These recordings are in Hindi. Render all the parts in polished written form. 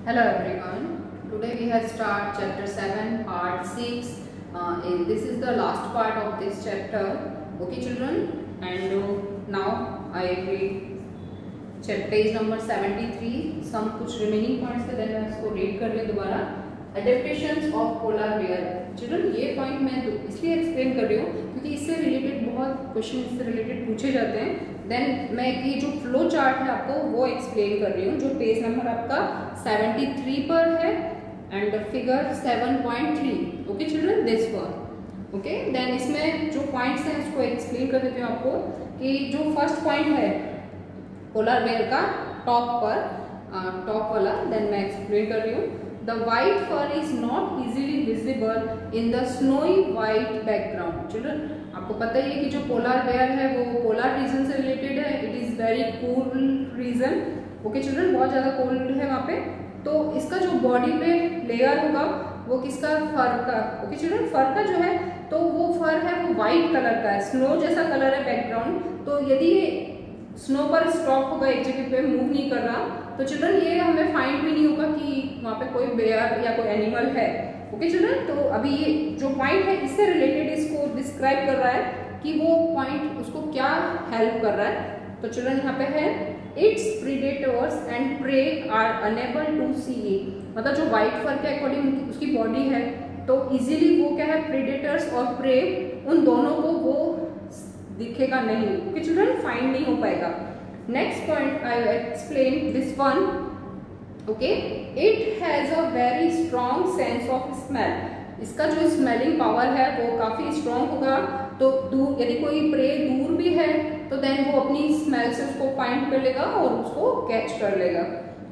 Hello everyone. Today we have start chapter 7 part 6. This is the last part of this chapter. Okay children, and now I read page number 73. Some कुछ remaining points थे, then मैं इसको read कर ले दोबारा. Adaptations of polar bear. Children ये point मैं इसलिए explain कर रही हूँ क्योंकि इससे related बहुत question इससे related पूछे जाते हैं. देन मैं ये जो फ्लो चार्ट है आपको वो एक्सप्लेन कर रही हूँ जो पेज नंबर आपका 73 पर है and figure 7.3. Okay children, this one. Okay then इसमें जो पॉइंट्स हैं उसको एक्सप्लेन कर देती हूँ आपको कि जो फर्स्ट पॉइंट है पोलर बेयर का टॉप वाला, देन मैं एक्सप्लेन कर रही हूँ. The white fur is not easily visible in the snowy white background. Children, आपको पता ही है कि जो पोलर बेयर है वो पोलर रीजन से रिलेटेड है. It is very cool region. Okay children, बहुत ज़्यादा कोल्ड है वहाँ पे. तो इसका जो बॉडी पे लेयर होगा वो किसका, फर का. ओके चिल्ड्रन, फर का जो है तो वो फर है वो वाइट कलर का है, स्नो जैसा कलर है बैकग्राउंड. तो यदि स्नो पर स्टॉप होगा एक जगह पे, मूव नहीं कर रहा, तो चिल्ड्रन ये हमें फाइंड भी नहीं होगा कि वहाँ पे कोई बेयर या कोई एनिमल है. ओके चिल्ड्रन, तो अभी ये जो पॉइंट है इससे रिलेटेड इसको डिस्क्राइब कर रहा है कि वो पॉइंट उसको क्या हेल्प कर रहा है. तो चिल्ड्रन यहाँ पे है its predators and prey are unable to see it. मतलब जो व्हाइट फर के अकॉर्डिंग उसकी बॉडी है तो इजीली वो क्या है, प्रीडेटर्स और प्रे उन दोनों को वो दिखेगा नहीं. ओके चिल्ड्रन, फाइंड नहीं हो पाएगा. Next point I explain this one. Okay, it has a very strong sense of smell. इसका जो स्मेलिंग पावर है वो काफी स्ट्रॉन्ग होगा. तो दूर यदि कोई प्रे दूर भी है तो देन वो अपनी स्मेल से उसको फाइंड कर लेगा और उसको कैच कर लेगा.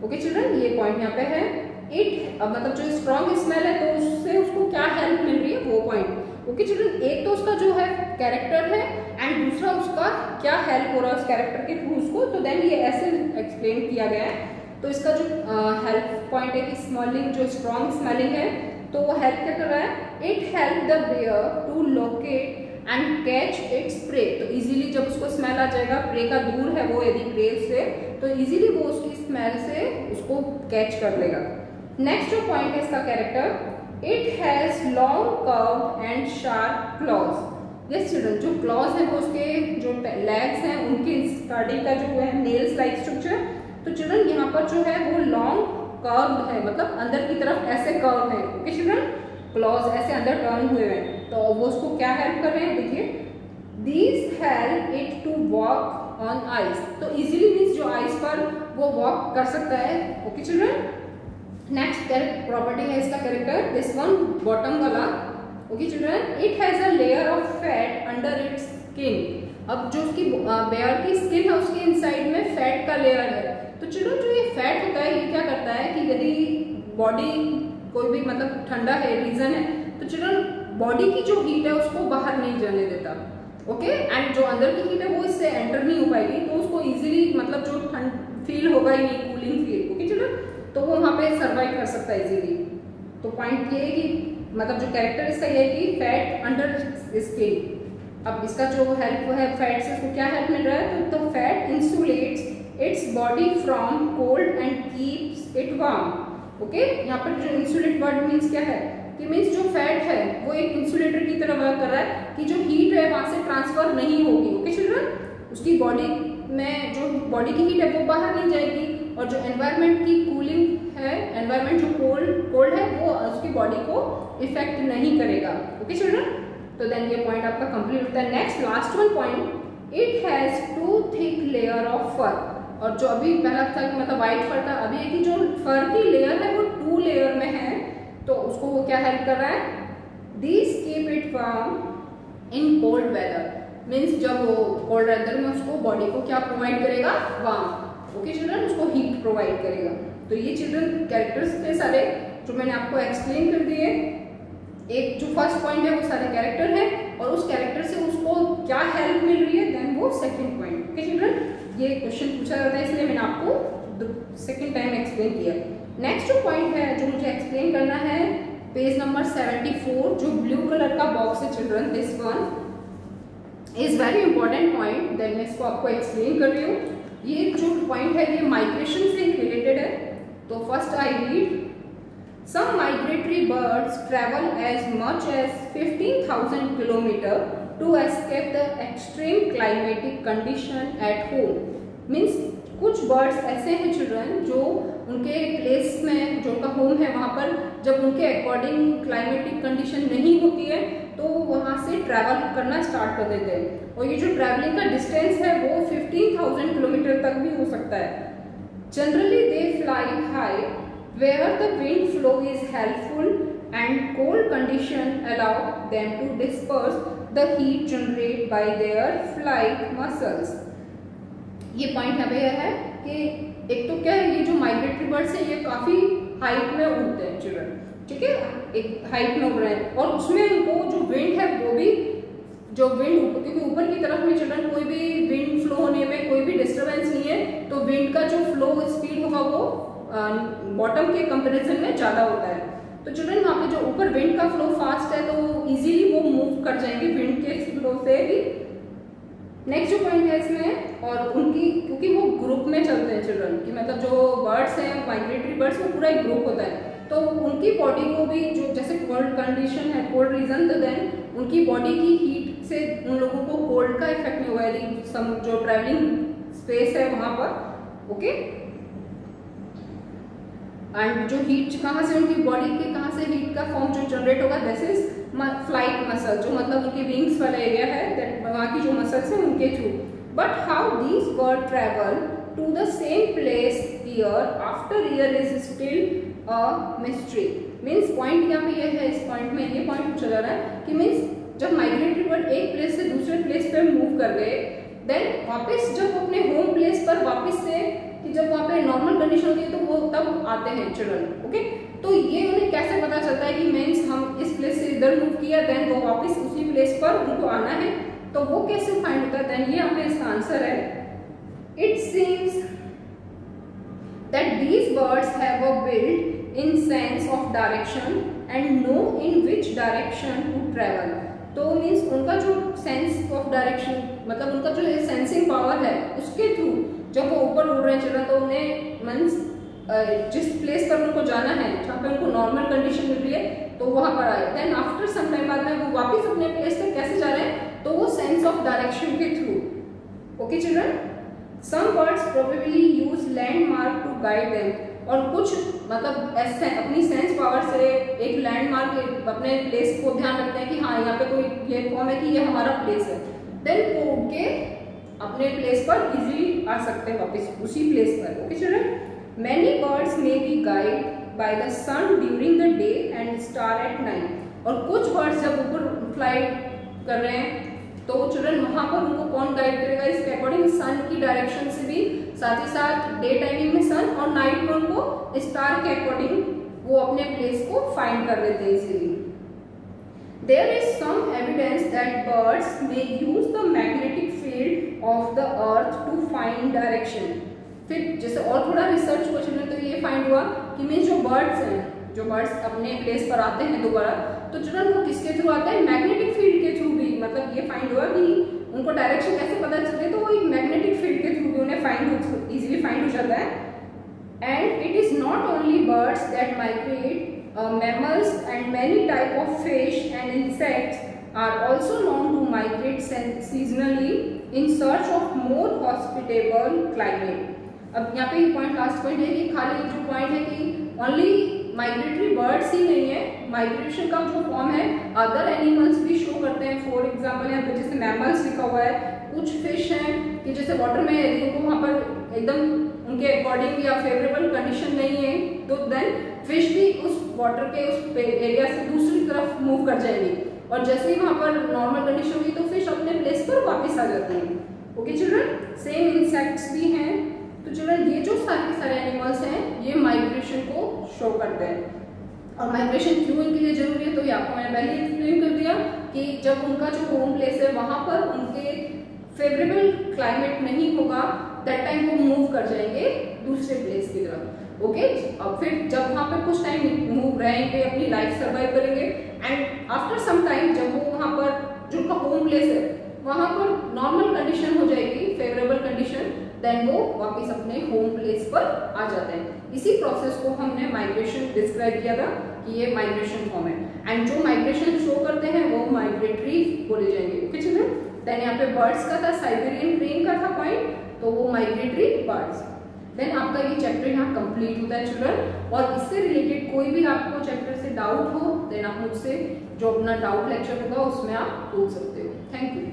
ओके चिल्ड्रन, ये पॉइंट यहाँ पे है. इट मतलब जो स्ट्रॉन्ग स्मेल है तो उससे उसको क्या हेल्प मिल रही है वो पॉइंट. ओके चिल्ड्रन, एक तो उसका जो है कैरेक्टर है एंड दूसरा उसका क्या हेल्प हो रहा है उस कैरेक्टर के थ्रू उसको. तो देन ये ऐसे एक्सप्लेन किया गया है. तो इसका जो हेल्प पॉइंट है कि स्मेलिंग, जो स्ट्रॉन्ग स्मेलिंग है तो वो हेल्प क्या कर रहा है, it help the bear to locate and catch its prey. तो इजीली जब उसको स्मेल आ जाएगा, प्रे का दूर है वो यदि प्रे से, तो इजीली वो उसकी स्मेल से उसको कैच कर लेगा. नेक्स्ट जो पॉइंट है इसका character, it has long curve and sharp clause. Yes children, जो क्लॉज है वो उसके जो लेग्स हैं उनकी स्टार्टिंग का जो है नेल्स लाइक स्ट्रक्चर. तो चिल्ड्रन यहाँ पर जो है वो लॉन्ग कर्व है, मतलब अंदर की तरफ ऐसे कर्व है. ओके चिल्ड्रन, क्लॉज ऐसे अंदर टर्न हुए हैं. तो वो उसको क्या हेल्प कर रहे हैं, देखिए, these help it to walk on ice. तो इजीली मीन्स जो आइस पर वो वॉक कर सकता है. ओके चिल्ड्रन, नेक्स्ट प्रॉपर्टी है इसका कैरेक्टर, दिस वन बॉटम वाला. Okay children, it has a layer of fat under its skin. अब जो उसकी बेयर की स्किन है उसके इनसाइड में फैट का लेयर है. तो चिल्ड्रन जो ये फैट होता है ये क्या करता है कि यदि बॉडी कोई भी मतलब ठंडा है रीजन है तो चिल्ड्रन बॉडी की जो हीट है उसको बाहर नहीं जाने देता. ओके, एंड जो अंदर की हीट है वो इससे एंटर नहीं हो पाएगी तो उसको इजीली मतलब जो ठंड फील होगा ही नहीं, कूलिंग फील. ओके चिल्ड्रन, तो वो वहाँ पे सर्वाइव कर सकता है इजीली. तो पॉइंट ये है कि मतलब जो कैरेक्टर इसका ये है कि फैट अंडर स्किन. अब इसका जो हेल्प है फैट से उसको क्या हेल्प मिल रहा है, तो fat insulates its body from cold and keeps it warm. Okay, यहाँ पर जो इंसुलेट वर्ड मीन्स क्या है कि मीन्स जो फैट है वो एक इंसुलेटर की तरह वर्क कर रहा है कि जो हीट है वहां से ट्रांसफर नहीं होगी. ओके चिल्ड्रन, उसकी बॉडी में जो बॉडी की हीट है वो बाहर नहीं जाएगी और जो एनवायरनमेंट की कूलिंग है, एनवायरनमेंट जो कोल्ड है वो उसकी बॉडी को इफेक्ट नहीं करेगा. ओके चिल्ड्रन, तो देन ये पॉइंट आपका कंप्लीट होता है. Next last one point, it has two thick layer of fur. और जो अभी पहला था कि मतलब व्हाइट फर था, अभी है कि जो फर की लेयर है वो 2 लेयर में है. तो उसको वो क्या हेल्प कर रहा है, this keep it warm in cold weather. Means जब वो कोल्ड वेदर में उसको बॉडी को क्या प्रोवाइड करेगा, वार्म. ओके चिल्ड्रन, उसको हीट प्रोवाइड करेगा. तो ये चिल्ड्रन कैरेक्टर्स थे सारे जो मैंने आपको एक्सप्लेन कर दिए. एक जो फर्स्ट पॉइंट है वो सारे कैरेक्टर है और उस कैरेक्टर से उसको क्या हेल्प मिल रही है, देन वो सेकंड पॉइंट. ओके चिल्ड्रन, ये क्वेश्चन पूछा जाता है इसलिए मैंने आपको सेकंड टाइम एक्सप्लेन किया. नेक्स्ट जो पॉइंट है जो मुझे एक्सप्लेन करना है पेज नंबर 74, जो ब्लू कलर का बॉक्स है children, this one is very important point. Then मैं इसको आपको एक्सप्लेन कर रही हूँ. ये जो पॉइंट है ये माइग्रेशन से रिलेटेड है तो first I read, some migratory birds travel as much as 15,000 kilometers to escape the extreme climatic condition at home. Means कुछ बर्ड्स ऐसे हैं चिल्ड्रन जो उनके प्लेस में, जो उनका होम है वहाँ पर जब उनके अकॉर्डिंग क्लाइमेटिक कंडीशन नहीं होती है तो वहाँ से ट्रैवल करना स्टार्ट कर देते हैं। और ये जो ट्रैवलिंग का डिस्टेंस है वो 15,000 किलोमीटर तक भी हो सकता है। Generally they fly high where the wind flow is helpful and cold condition allow them to disperse the heat generated by their flight muscles. ये पॉइंट यहाँ पे है कि एक तो क्या है, ये जो माइग्रेटरी बर्ड्स हैं ये काफी हाइट में उड़ते हैं चिल्ड्रन, ठीक है, एक हाइट में उड़ रहे हैं और उसमें उनको जो विंड है वो भी, जो विंड, क्योंकि ऊपर की तरफ में चिल्ड्रन कोई भी विंड फ्लो होने में कोई भी डिस्टर्बेंस नहीं है, तो विंड का जो फ्लो स्पीड होगा वो बॉटम के कंपैरिजन में ज्यादा होता है। तो चिल्ड्रन वहाँ पे जो ऊपर विंड का फ्लो फास्ट है तो इजीली वो मूव कर जाएंगे विंड के फ्लो से भी। नेक्स्ट जो पॉइंट है इसमें, और उनकी, क्योंकि वो ग्रुप में चलते हैं चिल्ड्रन, कि मतलब जो बर्ड्स हैं माइग्रेटरी बर्ड्स वो पूरा एक ग्रुप होता है, तो उनकी बॉडी को भी जो जैसे कोल्ड कंडीशन है, कोल्ड रीजन, तो देन उनकी बॉडी की हीट से उन लोगों को कोल्ड का इफेक्ट नहीं होगा यदि जो ट्रैवलिंग स्पेस है वहाँ पर। ओके, एंड जो हीट कहाँ से, उनकी बॉडी के कहाँ से हीट का फॉर्म जो जनरेट होगा, दिस इज फ्लाइट मसल, जो मतलब उनकी विंग्स वाला एरिया है, वहाँ की जो मसल्स हैं उनके through. But how these bird travel to the same place year after year is still a mystery. Means point यहाँ पे ये है, इस पॉइंट में ये पॉइंट पूछा जा रहा है कि मीन्स जब माइग्रेटरी बर्ड एक प्लेस से दूसरे प्लेस पे मूव कर गए, देन वापस जब अपने होम प्लेस पर वापस से, कि जब वहाँ पे नॉर्मल कंडीशन होती है तो वो तब आते हैं चिल्ड्रन। ओके, तो ये उन्हें कैसे पता चलता है कि मीन्स हम इस प्लेस से इधर मूव किया, देन वो वापस उसी प्लेस पर उनको आना है, तो वो कैसे फाइंड होता है? देन ये यहाँ पे इसका आंसर है, it seems that these birds have a built in sense of direction and know in which direction to travel. तो मीन्स उनका जो सेंस ऑफ डायरेक्शन, मतलब उनका जो सेंसिंग पावर है उसके थ्रू जब वो ऊपर उड़ रहे हैं चिल्ड्रन, तो उन्हें मीन्स जिस प्लेस पर उनको जाना है, जहाँ पे उनको नॉर्मल कंडीशन मिल रही है, तो वहां पर आए। देन आफ्टर सम टाइम बाद में वो वापस अपने प्लेस तक कैसे जा रहे हैं, तो वो सेंस ऑफ डायरेक्शन के through. Okay children, some birds probably use landmark to guide them, और कुछ मतलब ऐसे अपनी सेंस पावर से एक लैंडमार्क अपने प्लेस को ध्यान रखते हैं कि हाँ यहाँ पे कोई ये फॉर्म है कि ये हमारा प्लेस है, देन वो उड़ के अपने प्लेस पर इजीली आ सकते हैं वापस उसी प्लेस पर। Okay children, many birds may be guide by the sun during the day and star at night, और कुछ बर्ड्स जब ऊपर फ्लाई कर रहे हैं तो चिल्ड्रन वहां पर उनको कौन गाइड करेगा, इसके अकॉर्डिंग सन की डायरेक्शन से भी, साथ ही साथ डे टाइमिंग में सन और नाइट में उनको स्टार के अकॉर्डिंग वो अपने प्लेस को फाइंड कर लेते हैं easily. There is some evidence that birds may use the magnetic field of the earth to find direction. फिर जैसे और थोड़ा रिसर्च हुआ चिल्ड्रन, तो ये फाइंड हुआ कि मीन्स जो बर्ड्स हैं, जो बर्ड्स अपने प्लेस पर आते हैं दोबारा, तो चिल्ड्रन वो किसके थ्रू आते हैं, मैग्नेटिक फील्ड के थ्रू भी। मतलब ये फाइंड हुआ कि उनको डायरेक्शन कैसे पता चले, तो वो एक मैग्नेटिक फील्ड के थ्रू भी उन्हें इजीली फाइंड हो जाता है। And it is not only birds that migrate, mammals and many type of fish and insects are also known to migrate seasonally in search of more hospitable climate. अब यहाँ पे पॉइंट, लास्ट पॉइंट है कि खाली जो पॉइंट है कि ओनली माइग्रेटरी बर्ड्स ही नहीं है, माइग्रेशन का जो फॉर्म है अदर एनिमल्स भी शो करते हैं। फॉर एग्जांपल यहाँ पे जैसे मैमल्स लिखा हुआ है, कुछ फिश हैं कि जैसे वाटर में यदि उनको वहाँ पर एकदम उनके अकॉर्डिंग या फेवरेबल कंडीशन नहीं है, तो देन फिश भी उस वाटर के उस एरिया से दूसरी तरफ मूव कर जाएंगी, और जैसे ही वहाँ पर नॉर्मल कंडीशन हुई तो फिश अपने प्लेस पर वापस आ जाते हैं। ओके चिल्ड्रन, सेम इंसेक्ट्स भी हैं। तो चिल्ड्रन ये जो सारे एनिमल्स हैं ये माइग्रेशन को शो करते हैं, और माइग्रेशन क्यों इनके लिए जरूरी है तो ये आपको मैंने पहले एक्सप्लेन कर दिया कि जब उनका जो होम प्लेस है वहाँ पर उनके फेवरेबल क्लाइमेट नहीं होगा, दैट टाइम वो मूव कर जाएंगे दूसरे प्लेस की तरफ। ओके, अब फिर जब वहाँ पर कुछ टाइम मूव रहेंगे, अपनी लाइफ सर्वाइव करेंगे, एंड आफ्टर सम टाइम जब वो वहाँ पर जो उनका होम प्लेस है वहाँ पर नॉर्मल कंडीशन हो जाएगी, फेवरेबल कंडीशन, देन वो वापस अपने होम प्लेस पर आ जाते हैं। इसी प्रोसेस को हमने माइग्रेशन डिस्क्राइब किया था कि ये माइग्रेशन फॉर्म है, एंड जो माइग्रेशन शो करते हैं वो माइग्रेटरी बोले जाएंगे। ओके चिल्ड्रन, देन यहाँ पे बर्ड्स का था, साइबेरियन क्रेन का था पॉइंट, तो वो माइग्रेटरी बर्ड्स। देन आपका ये चैप्टर यहाँ कंप्लीट होता है चिल्ड्रन। और इससे रिलेटेड कोई भी आपको चैप्टर से डाउट हो, देन आप मुझसे जो अपना डाउट लेक्चर होगा उसमें आप पूछ सकते हो। Thank you.